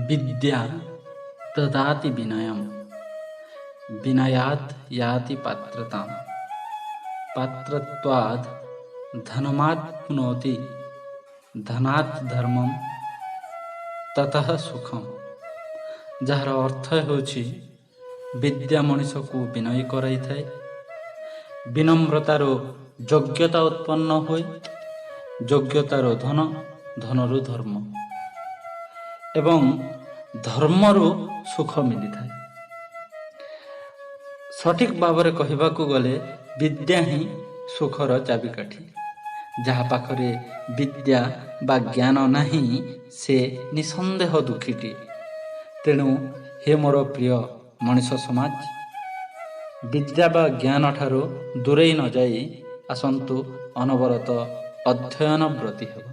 विद्या ददाति विनयम विनयात् याति पात्रताम पात्रत्वाद् धनमाप्नोति धनात् धर्मम ततः सुखम। ଯାହାର ଅର୍ଥ ହେଉଛି ବିଦ୍ୟା ମଣିଷକୁ ବିନୟୀ କରାଇଥାଏ, ବିନମ୍ରତାରୁ ଯୋଗ୍ୟତା ଉତ୍ପନ୍ନ ହୁଏ, ଯୋଗ୍ୟତାରୁ ଧନ, ଧନରୁ ଧର୍ମ ଏବଂ ଧର୍ମରୁ ସୁଖ ମିଳିଥାଏ। ସଠିକ୍ ଭାବରେ କହିବାକୁ ଗଲେ ବିଦ୍ୟା ହିଁ ସୁଖର ଚାବିକାଠି। ଯାହା ପାଖରେ ବିଦ୍ୟା ବା ଜ୍ଞାନ ନାହିଁ ସେ ନିଃସନ୍ଦେହ ଦୁଃଖୀଟି। ତେଣୁ ହେ ମୋର ପ୍ରିୟ ମଣିଷ ସମାଜ, ବିଦ୍ୟା ବା ଜ୍ଞାନ ଠାରୁ ଦୂରେଇ ନ ଯାଇ ଆସନ୍ତୁ ଅନବରତ ଅଧ୍ୟୟନ ବ୍ରତୀ ହେବ।